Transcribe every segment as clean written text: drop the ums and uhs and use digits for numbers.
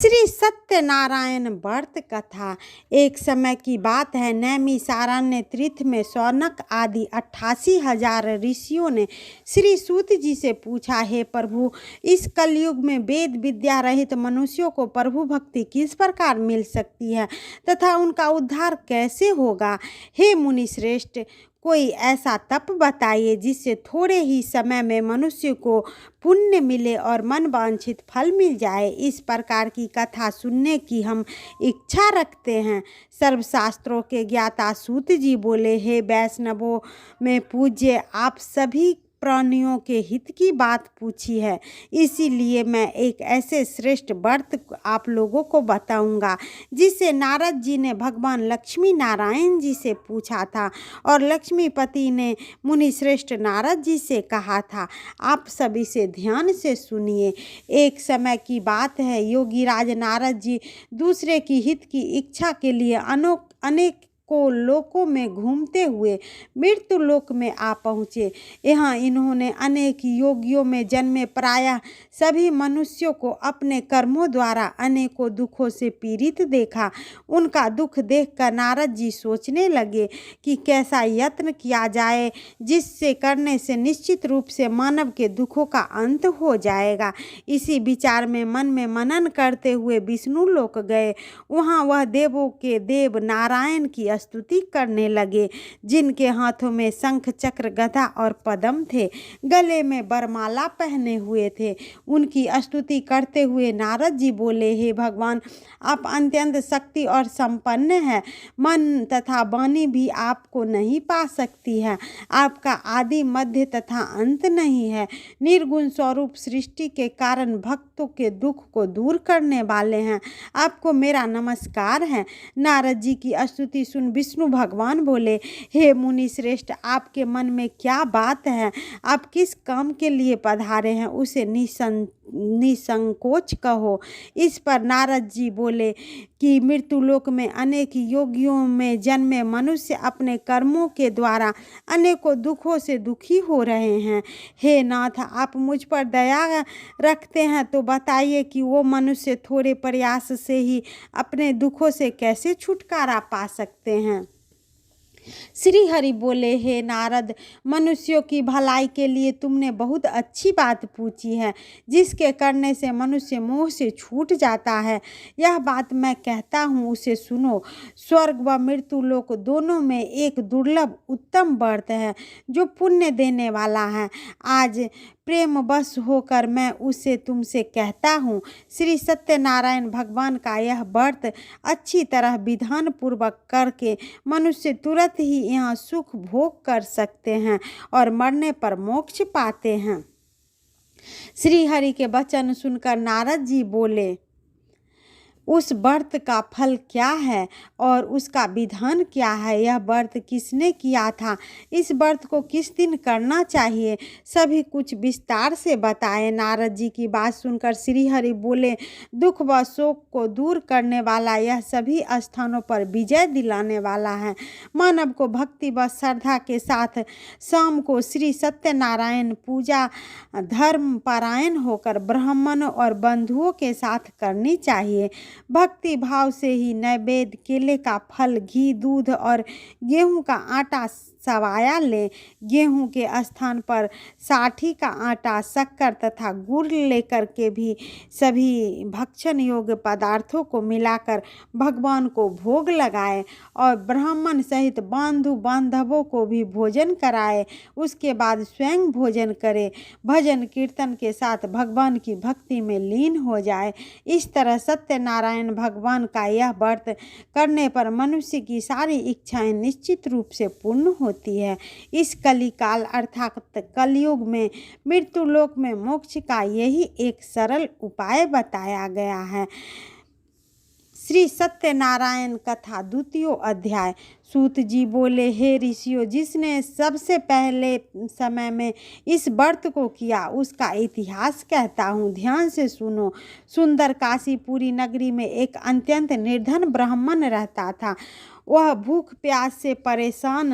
श्री सत्यनारायण व्रत कथा। एक समय की बात है, नैमिषारण्य तीर्थ में शौनक आदि 88,000 ऋषियों ने श्री सूत जी से पूछा, हे प्रभु, इस कलयुग में वेद विद्या रहित मनुष्यों को प्रभु भक्ति किस प्रकार मिल सकती है तथा उनका उद्धार कैसे होगा। हे मुनि श्रेष्ठ, कोई ऐसा तप बताइए जिससे थोड़े ही समय में मनुष्य को पुण्य मिले और मन वांछित फल मिल जाए। इस प्रकार की कथा सुनने की हम इच्छा रखते हैं। सर्वशास्त्रों के ज्ञाता सूत जी बोले, हे वैष्णवों में पूज्य, आप सभी प्राणियों के हित की बात पूछी है, इसीलिए मैं एक ऐसे श्रेष्ठ व्रत आप लोगों को बताऊंगा जिसे नारद जी ने भगवान लक्ष्मी नारायण जी से पूछा था और लक्ष्मीपति ने मुनि श्रेष्ठ नारद जी से कहा था। आप सभी से ध्यान से सुनिए। एक समय की बात है, योगी राज नारद जी दूसरे की हित की इच्छा के लिए अनेक को लोकों में घूमते हुए मृत्यु लोक में आ पहुँचे। यहाँ इन्होंने अनेक योगियों में जन्मे प्रायः सभी मनुष्यों को अपने कर्मों द्वारा अनेकों दुखों से पीड़ित देखा। उनका दुख देखकर नारद जी सोचने लगे कि कैसा यत्न किया जाए जिससे करने से निश्चित रूप से मानव के दुखों का अंत हो जाएगा। इसी विचार में मन में मनन करते हुए विष्णु लोक गए। वहाँ वह देवों के देव नारायण की स्तुति करने लगे, जिनके हाथों में शंख चक्र गदा और पद्म थे, गले में वरमाला पहने हुए थे। उनकी स्तुति करते हुए नारद जी बोले, हे भगवान, आप अत्यंत शक्ति और संपन्न है, मन तथा वाणी भी आपको नहीं पा सकती है। आपका आदि मध्य तथा अंत नहीं है। निर्गुण स्वरूप सृष्टि के कारण भक्तों के दुख को दूर करने वाले हैं। आपको मेरा नमस्कार है। नारद जी की स्तुति सुन विष्णु भगवान बोले, हे मुनि श्रेष्ठ, आपके मन में क्या बात है? आप किस काम के लिए पधारे हैं उसे निसंकोच कहो। इस पर नारद जी बोले कि मृत्युलोक में अनेक योगियों में जन्मे मनुष्य अपने कर्मों के द्वारा अनेकों दुखों से दुखी हो रहे हैं। हे नाथ, आप मुझ पर दया रखते हैं तो बताइए कि वो मनुष्य थोड़े प्रयास से ही अपने दुखों से कैसे छुटकारा पा सकते हैं। श्री हरि बोले, हे नारद, मनुष्यों की भलाई के लिए तुमने बहुत अच्छी बात पूछी है, जिसके करने से मनुष्य मोह से छूट जाता है। यह बात मैं कहता हूँ, उसे सुनो। स्वर्ग व मृत्यु लोक दोनों में एक दुर्लभ उत्तम व्रत है जो पुण्य देने वाला है। आज प्रेम बस होकर मैं उसे तुमसे कहता हूँ। श्री सत्यनारायण भगवान का यह व्रत अच्छी तरह विधान पूर्वक करके मनुष्य तुरंत ही यहाँ सुख भोग कर सकते हैं और मरने पर मोक्ष पाते हैं। श्री हरि के वचन सुनकर नारद जी बोले, उस व्रत का फल क्या है और उसका विधान क्या है? यह व्रत किसने किया था? इस व्रत को किस दिन करना चाहिए? सभी कुछ विस्तार से बताए। नारद जी की बात सुनकर श्री हरि बोले, दुख व शोक को दूर करने वाला, यह सभी स्थानों पर विजय दिलाने वाला है। मानव को भक्ति व श्रद्धा के साथ शाम को श्री सत्यनारायण पूजा धर्म पारायण होकर ब्राह्मणों और बंधुओं के साथ करनी चाहिए। भक्ति भाव से ही नैवेद्य, केले का फल, घी, दूध और गेहूं का आटा सवाया ले। गेहूं के स्थान पर साठी का आटा, शक्कर तथा गुड़ लेकर के भी सभी भक्षण योग्य पदार्थों को मिलाकर भगवान को भोग लगाए और ब्राह्मण सहित बंधु बांधवों को भी भोजन कराए। उसके बाद स्वयं भोजन करे, भजन कीर्तन के साथ भगवान की भक्ति में लीन हो जाए। इस तरह सत्यनारायण भगवान का यह व्रत करने पर मनुष्य की सारी इच्छाएं निश्चित रूप से पूर्ण होती है। इस कलिकाल अर्थात कलयुग में मृत्यु लोक में मोक्ष का यही एक सरल उपाय बताया गया है। श्री सत्यनारायण कथा द्वितीय अध्याय। सूत जी बोले, हे ऋषियों, जिसने सबसे पहले समय में इस व्रत को किया उसका इतिहास कहता हूँ, ध्यान से सुनो। सुंदर काशीपुरी नगरी में एक अत्यंत निर्धन ब्राह्मण रहता था। वह भूख प्यास से परेशान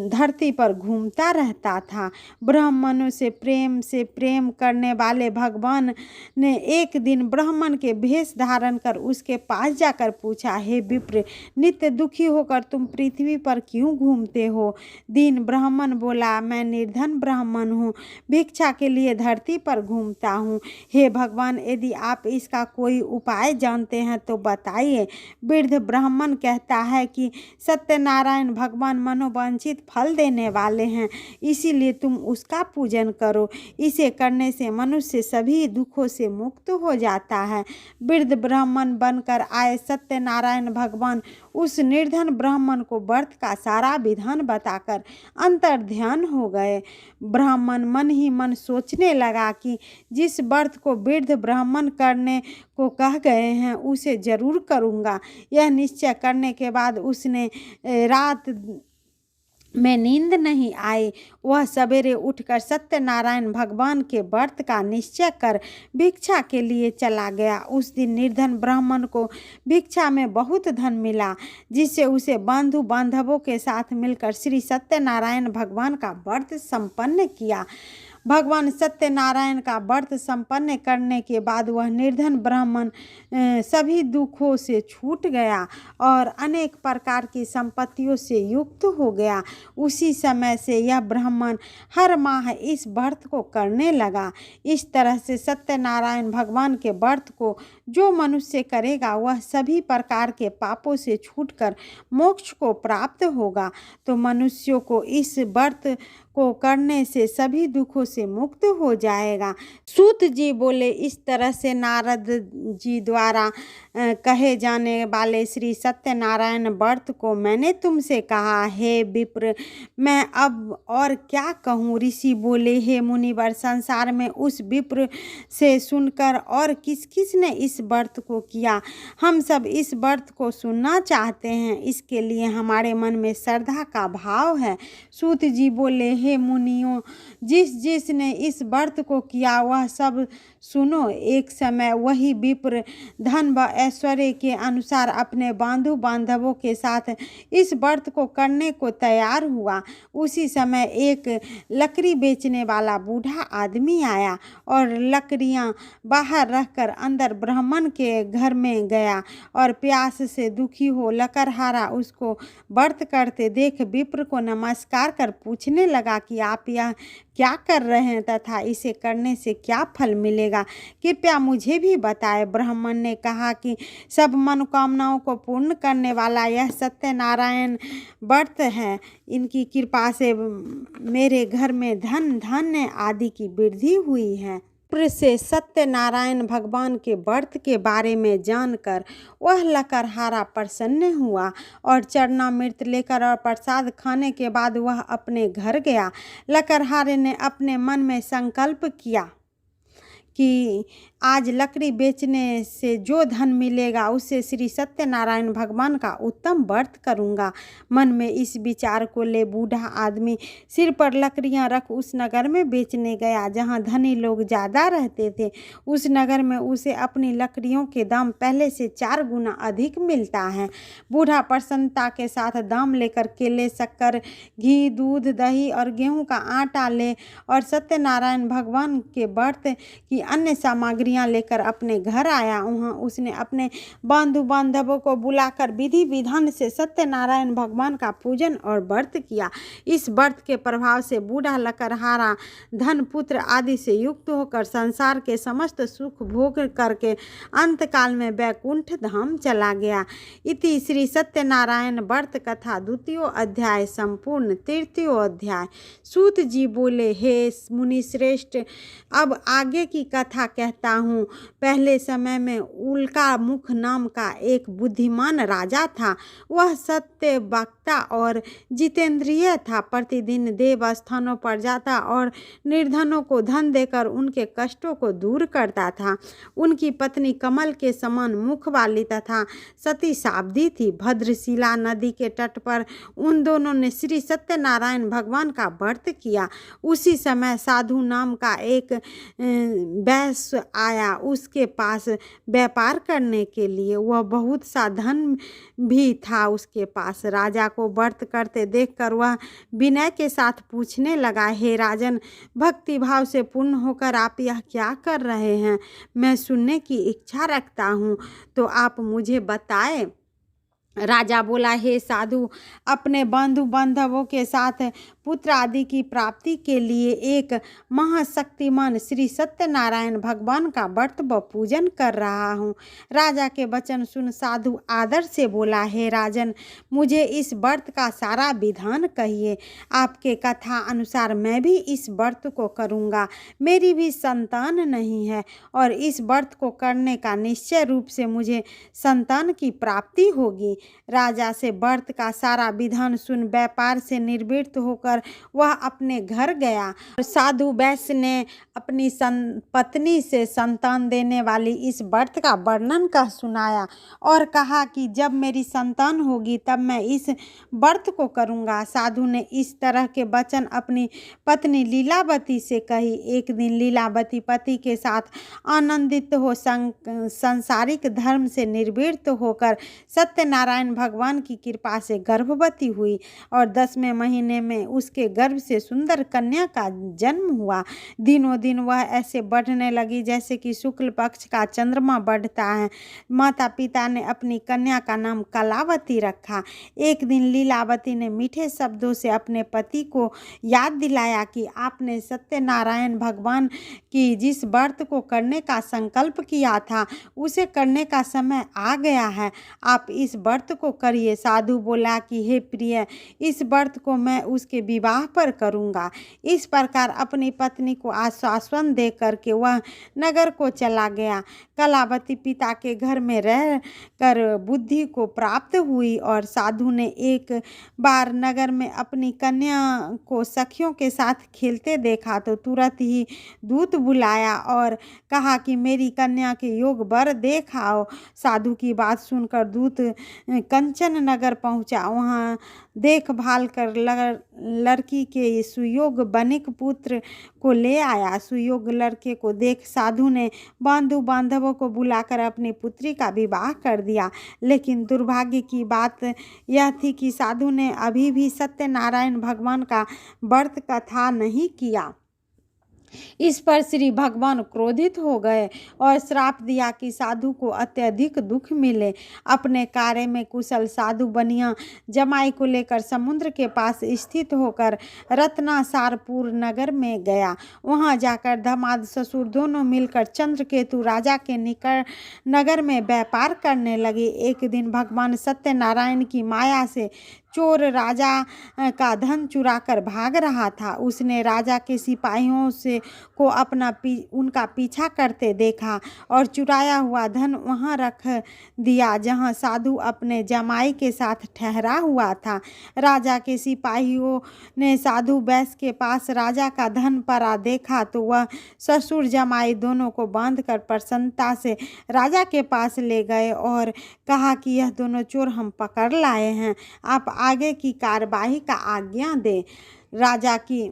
धरती पर घूमता रहता था। ब्राह्मणों से प्रेम करने वाले भगवान ने एक दिन ब्राह्मण के भेष धारण कर उसके पास जाकर पूछा, हे विप्र, नित्य दुखी होकर तुम पृथ्वी पर क्यों घूमते हो? दीन ब्राह्मण बोला, मैं निर्धन ब्राह्मण हूँ, भिक्षा के लिए धरती पर घूमता हूँ। हे भगवान, यदि आप इसका कोई उपाय जानते हैं तो बताइए। वृद्ध ब्राह्मण कहता है कि सत्यनारायण भगवान मनोवांछित फल देने वाले हैं, इसीलिए तुम उसका पूजन करो। इसे करने से मनुष्य सभी दुखों से मुक्त हो जाता है। वृद्ध ब्राह्मण बनकर आए सत्यनारायण भगवान उस निर्धन ब्राह्मण को व्रत का सारा विधान बताकर अंतर ध्यान हो गए। ब्राह्मण मन ही मन सोचने लगा कि जिस व्रत को वृद्ध ब्राह्मण करने को कह गए हैं उसे जरूर करूँगा। यह निश्चय करने के बाद उसने रात में नींद नहीं आई। वह सवेरे उठकर सत्यनारायण भगवान के व्रत का निश्चय कर भिक्षा के लिए चला गया। उस दिन निर्धन ब्राह्मण को भिक्षा में बहुत धन मिला, जिससे उसे बंधु बांधवों के साथ मिलकर श्री सत्यनारायण भगवान का व्रत संपन्न किया। भगवान सत्यनारायण का व्रत संपन्न करने के बाद वह निर्धन ब्राह्मण सभी दुखों से छूट गया और अनेक प्रकार की संपत्तियों से युक्त हो गया। उसी समय से यह ब्राह्मण हर माह इस व्रत को करने लगा। इस तरह से सत्यनारायण भगवान के व्रत को जो मनुष्य करेगा वह सभी प्रकार के पापों से छूटकर मोक्ष को प्राप्त होगा। तो मनुष्यों को इस व्रत को करने से सभी दुखों से मुक्त हो जाएगा। सूत जी बोले, इस तरह से नारद जी द्वारा कहे जाने वाले श्री सत्यनारायण व्रत को मैंने तुमसे कहा। हे विप्र, मैं अब और क्या कहूँ? ऋषि बोले, हे मुनिवर, संसार में उस विप्र से सुनकर और किस किस ने इस व्रत को किया? हम सब इस व्रत को सुनना चाहते हैं, इसके लिए हमारे मन में श्रद्धा का भाव है। सूत जी बोले, हे मुनियों, जिस ने इस व्रत को किया वह सब सुनो। एक समय वही विप्र धन व ऐश्वर्य के अनुसार अपने बंधु बांधवों के साथ इस व्रत को करने को तैयार हुआ। उसी समय एक लकड़ी बेचने वाला बूढ़ा आदमी आया और लकड़ियां बाहर रखकर अंदर ब्राह्मण के घर में गया और प्यास से दुखी हो लकड़हारा उसको व्रत करते देख विप्र को नमस्कार कर पूछने लगा कि आप यह क्या कर रहे हैं तथा इसे करने से क्या फल मिलेगा, कृपया मुझे भी बताएं। ब्राह्मण ने कहा कि सब मनोकामनाओं को पूर्ण करने वाला यह सत्यनारायण व्रत है। इनकी कृपा से मेरे घर में धन धान्य आदि की वृद्धि हुई है। से सत्यनारायण भगवान के व्रत के बारे में जानकर वह लकड़हारा प्रसन्न हुआ और चरणामृत लेकर और प्रसाद खाने के बाद वह अपने घर गया। लकड़हारे ने अपने मन में संकल्प किया कि आज लकड़ी बेचने से जो धन मिलेगा उससे श्री सत्यनारायण भगवान का उत्तम व्रत करूँगा। मन में इस विचार को ले बूढ़ा आदमी सिर पर लकड़ियाँ रख उस नगर में बेचने गया जहाँ धनी लोग ज़्यादा रहते थे। उस नगर में उसे अपनी लकड़ियों के दाम पहले से 4 गुना अधिक मिलता है। बूढ़ा प्रसन्नता के साथ दाम लेकर केले, शक्कर, घी, दूध, दही और गेहूँ का आटा ले और सत्यनारायण भगवान के व्रत की अन्य सामग्रियां लेकर अपने घर आया। वहाँ उसने अपने बंधु बांधवों को बुलाकर विधि विधान से सत्यनारायण भगवान का पूजन और व्रत किया। इस व्रत के प्रभाव से बूढ़ा लकड़हारा धन पुत्र आदि से युक्त होकर संसार के समस्त सुख भोग करके अंतकाल में वैकुंठ धाम चला गया। इति श्री सत्यनारायण व्रत कथा 2 अध्याय संपूर्ण। 3 अध्याय। सूत जी बोले, हे मुनि श्रेष्ठ, अब आगे की कथा कहता हूँ। पहले समय में उल्का मुख नाम का एक बुद्धिमान राजा था। वह सत्य वक्ता और जितेंद्रिय था। प्रतिदिन देव स्थानों पर जाता और निर्धनों को धन देकर उनके कष्टों को दूर करता था। उनकी पत्नी कमल के समान मुख वाली तथा सती साध्वी थी। भद्रशिला नदी के तट पर उन दोनों ने श्री सत्यनारायण भगवान का व्रत किया। उसी समय साधु नाम का एक वैश्य आया उसके पास व्यापार करने के लिए। वह बहुत सा धन भी था उसके पास। राजा को व्रत करते देखकर वह विनय के साथ पूछने लगा, हे राजन, भक्ति भाव से पूर्ण होकर आप यह क्या कर रहे हैं? मैं सुनने की इच्छा रखता हूँ, तो आप मुझे बताएं। राजा बोला, हे साधु, अपने बंधु बांधवों के साथ पुत्र आदि की प्राप्ति के लिए एक महाशक्तिमान श्री सत्यनारायण भगवान का व्रत व पूजन कर रहा हूँ। राजा के वचन सुन साधु आदर से बोला, हे राजन, मुझे इस व्रत का सारा विधान कहिए। आपके कथा अनुसार मैं भी इस व्रत को करूँगा। मेरी भी संतान नहीं है और इस व्रत को करने का निश्चय रूप से मुझे संतान की प्राप्ति होगी। राजा से व्रत का सारा विधान सुन व्यापार से निर्वृत्त होकर वह अपने घर गया। साधु वैश्य ने अपनी पत्नी से संतान देने वाली इस व्रत का वर्णन कर सुनाया और कहा कि जब मेरी संतान होगी तब मैं इस व्रत को करूँगा। साधु ने इस तरह के वचन अपनी पत्नी लीलावती से कही। एक दिन लीलावती पति के साथ आनंदित हो संसारिक धर्म से निर्वृत्त होकर सत्यनारायण भगवान की कृपा से गर्भवती हुई और 10वें महीने में उसके गर्भ से सुंदर कन्या का जन्म हुआ। दिनों दिन वह ऐसे बढ़ने लगी जैसे कि शुक्ल पक्ष का चंद्रमा बढ़ता है। माता पिता ने अपनी कन्या का नाम कलावती रखा। एक दिन लीलावती ने मीठे शब्दों से अपने पति को याद दिलाया कि आपने सत्यनारायण भगवान की जिस व्रत को करने का संकल्प किया था उसे करने का समय आ गया है। आप इस व्रत को करिए। साधु बोला कि हे प्रिय, इस व्रत को मैं उसके विवाह पर करूँगा। इस प्रकार अपनी पत्नी को आश्वासन दे करके वह नगर को चला गया। कलावती पिता के घर में रह कर बुद्धि को प्राप्त हुई और साधु ने एक बार नगर में अपनी कन्या को सखियों के साथ खेलते देखा तो तुरंत ही दूत बुलाया और कहा कि मेरी कन्या के योग वर देख आओ। साधु की बात सुनकर दूत कंचन नगर पहुंचा। वहां देखभाल कर लड़की के सुयोग बनिक पुत्र को ले आया। सुयोग लड़के को देख साधु ने बंधु बांधवों को बुलाकर अपनी पुत्री का विवाह कर दिया। लेकिन दुर्भाग्य की बात यह थी कि साधु ने अभी भी सत्यनारायण भगवान का व्रत कथा नहीं किया। इस पर श्री भगवान क्रोधित हो गए और श्राप दिया कि साधु को अत्यधिक दुख मिले। अपने कार्य में कुशल साधु बनिया जमाई को लेकर समुद्र के पास स्थित होकर रत्नासारपुर नगर में गया। वहां जाकर दामाद ससुर दोनों मिलकर चंद्रकेतु राजा के निकट नगर में व्यापार करने लगे। एक दिन भगवान सत्यनारायण की माया से चोर राजा का धन चुराकर भाग रहा था। उसने राजा के सिपाहियों से को उनका पीछा करते देखा और चुराया हुआ धन वहां रख दिया जहां साधु अपने जमाई के साथ ठहरा हुआ था। राजा के सिपाहियों ने साधु वैश्य के पास राजा का धन पड़ा देखा तो वह ससुर जमाई दोनों को बांधकर प्रसन्नता से राजा के पास ले गए और कहा कि यह दोनों चोर हम पकड़ लाए हैं, आप आगे की कार्यवाही का आज्ञा दें। राजा की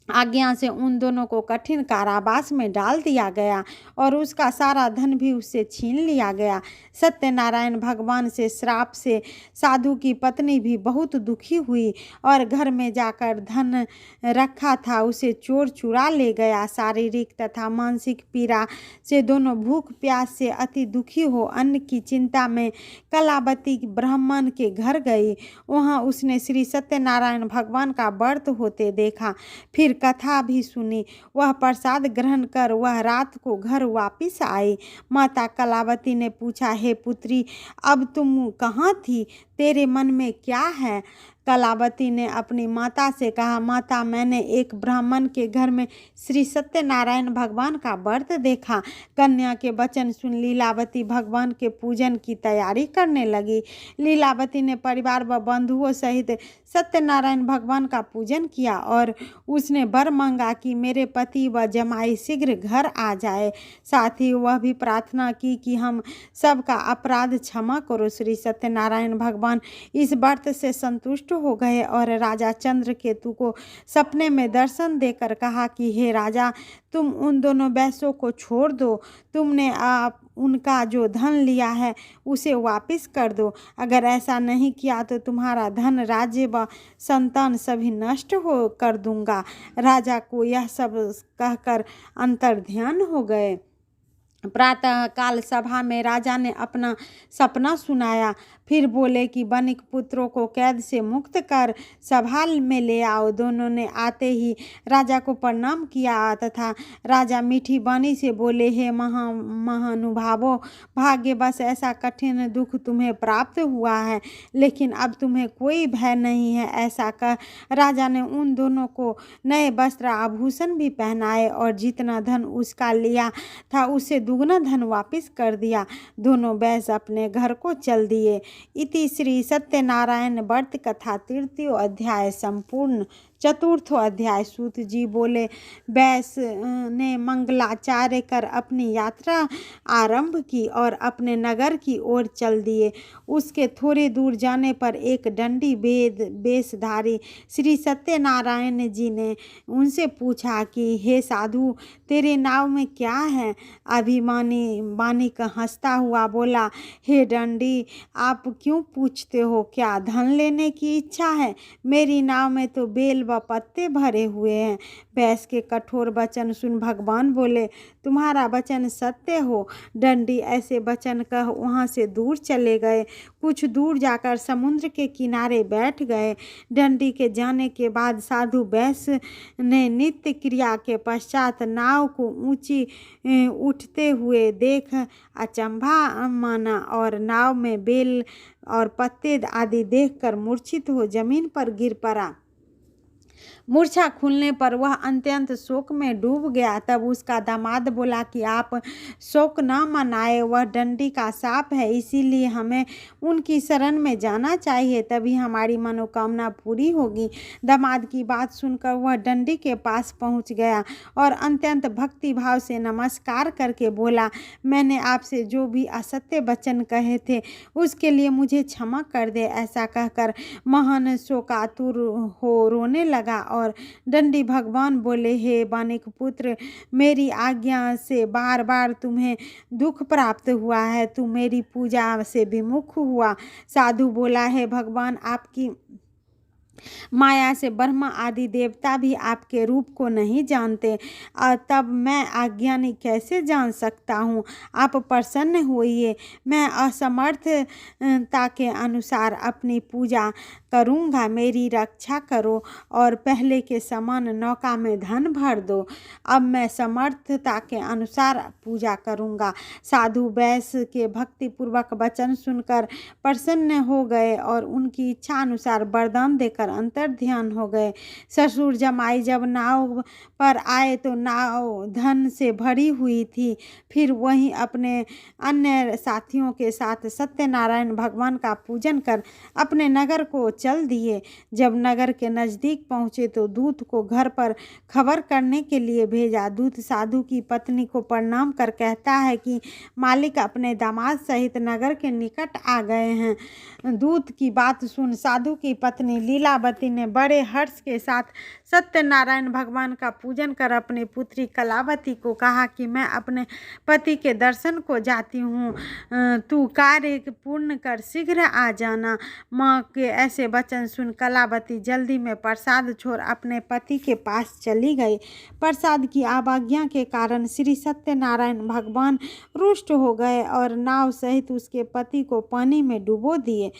आज्ञा से उन दोनों को कठिन कारावास में डाल दिया गया और उसका सारा धन भी उससे छीन लिया गया। सत्यनारायण भगवान से श्राप से साधु की पत्नी भी बहुत दुखी हुई और घर में जाकर धन रखा था उसे चोर चुरा ले गया। शारीरिक तथा मानसिक पीड़ा से दोनों भूख प्यास से अति दुखी हो अन्न की चिंता में कलावती ब्राह्मण के घर गई। वहाँ उसने श्री सत्यनारायण भगवान का व्रत होते देखा, फिर कथा भी सुनी। वह प्रसाद ग्रहण कर वह रात को घर वापिस आई। माता कलावती ने पूछा, हे पुत्री, अब तुम कहाँ थी? तेरे मन में क्या है? कलावती ने अपनी माता से कहा, माता, मैंने एक ब्राह्मण के घर में श्री सत्यनारायण भगवान का व्रत देखा। कन्या के वचन सुन लीलावती भगवान के पूजन की तैयारी करने लगी। लीलावती ने परिवार व बंधुओं सहित सत्यनारायण भगवान का पूजन किया और उसने वर मांगा कि मेरे पति व जमाई शीघ्र घर आ जाए। साथ ही वह भी प्रार्थना की कि हम सबका अपराध क्षमा करो। श्री सत्यनारायण भगवान इस व्रत से संतुष्ट रुष्ट हो गए और राजा चंद्रकेतु को सपने में दर्शन देकर कहा कि हे राजा, तुम उन दोनों वैश्यों को छोड़ दो। तुमने आप उनका जो धन लिया है उसे वापस कर दो। अगर ऐसा नहीं किया तो तुम्हारा धन, राज्य व संतान सभी नष्ट हो कर दूंगा। राजा को यह सब कहकर अंतर्ध्यान हो गए। प्रातः काल सभा में राजा ने अपना सपना सुनाया। फिर बोले कि बनिक पुत्रों को कैद से मुक्त कर सभा में ले आओ। दोनों ने आते ही राजा को प्रणाम किया तथा राजा मीठी वाणी से बोले, हे महानुभावों, भाग्यवश ऐसा कठिन दुख तुम्हें प्राप्त हुआ है, लेकिन अब तुम्हें कोई भय नहीं है। ऐसा कह राजा ने उन दोनों को नए वस्त्र आभूषण भी पहनाए और जितना धन उसका लिया था उससे दुगना धन वापस कर दिया। दोनों वैश्य अपने घर को चल दिए। इति श्री सत्यनारायण व्रत कथा तृतीय अध्याय संपूर्ण। चतुर्थो अध्याय। सूत जी बोले, वैश्य ने मंगलाचार्य कर अपनी यात्रा आरंभ की और अपने नगर की ओर चल दिए। उसके थोड़े दूर जाने पर एक दंडी वेशधारी श्री सत्यनारायण जी ने उनसे पूछा कि हे साधु, तेरे नाव में क्या है? अभिमानी बानिक हंसता हुआ बोला, हे दंडी, आप क्यों पूछते हो? क्या धन लेने की इच्छा है? मेरी नाव में तो बेल व पत्ते भरे हुए हैं। वैश्य के कठोर वचन सुन भगवान बोले, तुम्हारा वचन सत्य हो। दंडी ऐसे वचन कह वहाँ से दूर चले गए। कुछ दूर जाकर समुद्र के किनारे बैठ गए। दंडी के जाने के बाद साधु वैश्य ने नित्य क्रिया के पश्चात नाव को ऊंची उठते हुए देख अचंभा माना और नाव में बेल और पत्ते आदि देखकर मूर्छित हो जमीन पर गिर पड़ा। मूर्छा खुलने पर वह अत्यंत शोक में डूब गया। तब उसका दामाद बोला कि आप शोक न मनाए, वह दंडी का शाप है, इसीलिए हमें उनकी शरण में जाना चाहिए, तभी हमारी मनोकामना पूरी होगी। दामाद की बात सुनकर वह दंडी के पास पहुंच गया और अत्यंत भक्ति भाव से नमस्कार करके बोला, मैंने आपसे जो भी असत्य वचन कहे थे उसके लिए मुझे क्षमा कर दे। ऐसा कहकर महान शोकातुर हो रोने लगा और दंडी भगवान बोले, हे बानिक पुत्र, मेरी आज्ञा से बार बार तुम्हें दुख प्राप्त हुआ है, तू मेरी पूजा से विमुख हुआ। साधु बोला, हे भगवान, आपकी माया से ब्रह्मा आदि देवता भी आपके रूप को नहीं जानते, तब मैं अज्ञानी कैसे जान सकता हूँ? आप प्रसन्न होइए, मैं असमर्थता के अनुसार अपनी पूजा करूँगा, मेरी रक्षा करो और पहले के समान नौका में धन भर दो। अब मैं समर्थता के अनुसार पूजा करूँगा। साधु वैश्य के भक्तिपूर्वक वचन सुनकर प्रसन्न हो गए और उनकी इच्छा अनुसार वरदान देकर अंतर ध्यान हो गए। ससुर जमाई जब नाव पर आए तो नाव धन से भरी हुई थी। फिर वहीं अपने अन्य साथियों के साथ सत्यनारायण भगवान का पूजन कर अपने नगर को चल दिए। जब नगर के नज़दीक पहुँचे तो दूत को घर पर खबर करने के लिए भेजा। दूत साधु की पत्नी को प्रणाम कर कहता है कि मालिक अपने दामाद सहित नगर के निकट आ गए हैं। दूत की बात सुन साधु की पत्नी लीलावती ने बड़े हर्ष के साथ सत्यनारायण भगवान का पूजन कर अपनी पुत्री कलावती को कहा कि मैं अपने पति के दर्शन को जाती हूँ, तू कार्य पूर्ण कर शीघ्र आ जाना। माँ के ऐसे वचन सुन कलावती जल्दी में प्रसाद छोड़ अपने पति के पास चली गई। प्रसाद की अवज्ञा के कारण श्री सत्यनारायण भगवान रुष्ट हो गए और नाव सहित उसके पति को पानी में डुबो दिए।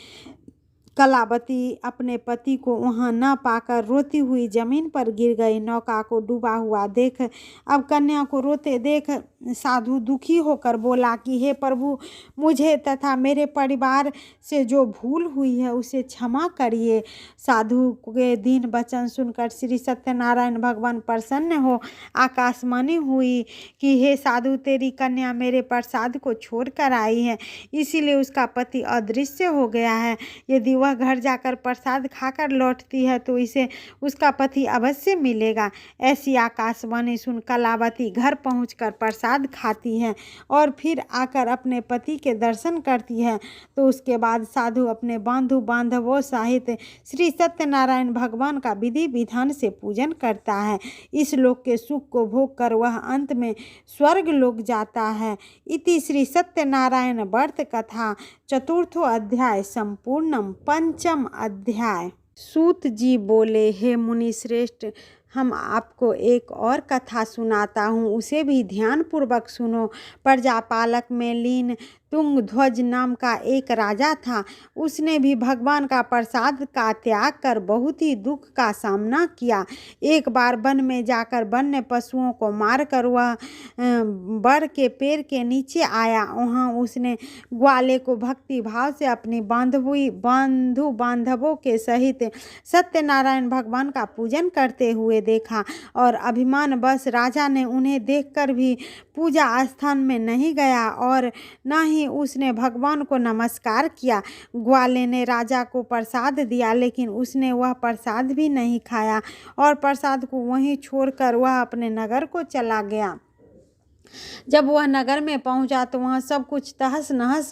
कलावती अपने पति को वहां न पाकर रोती हुई जमीन पर गिर गई। नौका को डूबा हुआ देख अब कन्या को रोते देख साधु दुखी होकर बोला कि हे प्रभु, मुझे तथा मेरे परिवार से जो भूल हुई है उसे क्षमा करिए। साधु के दीन वचन सुनकर श्री सत्यनारायण भगवान प्रसन्न हो आकाशवाणी हुई कि हे साधु, तेरी कन्या मेरे प्रसाद को छोड़कर आई है, इसीलिए उसका पति अदृश्य हो गया है। यदि वह घर जाकर प्रसाद खाकर लौटती है तो इसे उसका पति अवश्य मिलेगा। ऐसी आकाशवाणी सुन कलावती घर पहुंचकर प्रसाद खाती है और फिर आकर अपने पति के दर्शन करती है। तो उसके बाद साधु अपने बंधु बांधवों सहित श्री सत्यनारायण भगवान का विधि विधान से पूजन करता है। इस लोक के सुख को भोग कर वह अंत में स्वर्ग लोक जाता है। इति श्री सत्यनारायण व्रत कथा चतुर्थो अध्याय संपूर्णम। पंचम अध्याय। सूत जी बोले, हे मुनि श्रेष्ठ, हम आपको एक और कथा सुनाता हूँ, उसे भी ध्यान पूर्वक सुनो। प्रजापालक में लीन तुंगध्वज नाम का एक राजा था। उसने भी भगवान का प्रसाद का त्याग कर बहुत ही दुख का सामना किया। एक बार वन में जाकर वन्य पशुओं को मारकर वह बड़ के पेड़ के नीचे आया। वहाँ उसने ग्वाले को भक्ति भाव से अपनी बंधु बांधवों के सहित सत्यनारायण भगवान का पूजन करते हुए देखा और अभिमानवश राजा ने उन्हें देखकर भी पूजा स्थान में नहीं गया और न ही उसने भगवान को नमस्कार किया। ग्वाले ने राजा को प्रसाद दिया, लेकिन उसने वह प्रसाद भी नहीं खाया और प्रसाद को वहीं छोड़कर वह अपने नगर को चला गया। जब वह नगर में पहुंचा तो वहाँ सब कुछ तहस नहस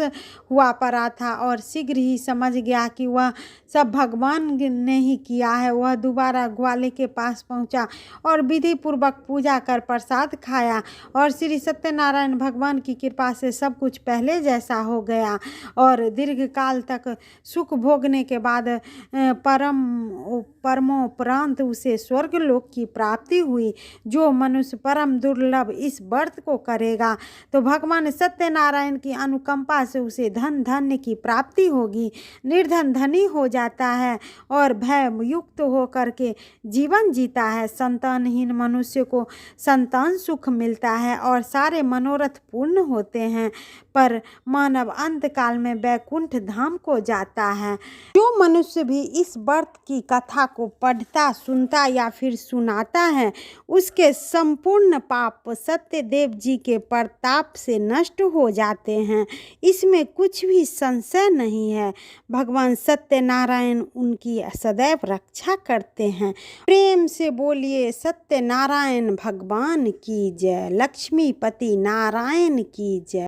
हुआ पड़ा था और शीघ्र ही समझ गया कि वह सब भगवान ने ही किया है। वह दोबारा ग्वाले के पास पहुंचा और विधि पूर्वक पूजा कर प्रसाद खाया और श्री सत्यनारायण भगवान की कृपा से सब कुछ पहले जैसा हो गया और दीर्घ काल तक सुख भोगने के बाद परमोपरांत उसे स्वर्गलोक की प्राप्ति हुई। जो मनुष्य परम दुर्लभ इस व्रत को करेगा तो भगवान सत्यनारायण की अनुकंपा से उसे धन धान्य की प्राप्ति होगी। निर्धन धनी हो जाता है और भय युक्त होकर के जीवन जीता है। संतानहीन मनुष्य को संतान सुख मिलता है और सारे मनोरथ पूर्ण होते हैं, पर मानव अंत काल में वैकुंठ धाम को जाता है। जो मनुष्य भी इस व्रत की कथा को पढ़ता, सुनता या फिर सुनाता है, उसके संपूर्ण पाप सत्यदेव जी के प्रताप से नष्ट हो जाते हैं। इसमें कुछ भी संशय नहीं है। भगवान सत्यनारायण उनकी सदैव रक्षा करते हैं। प्रेम से बोलिए सत्यनारायण भगवान की जय। लक्ष्मीपति नारायण की जय।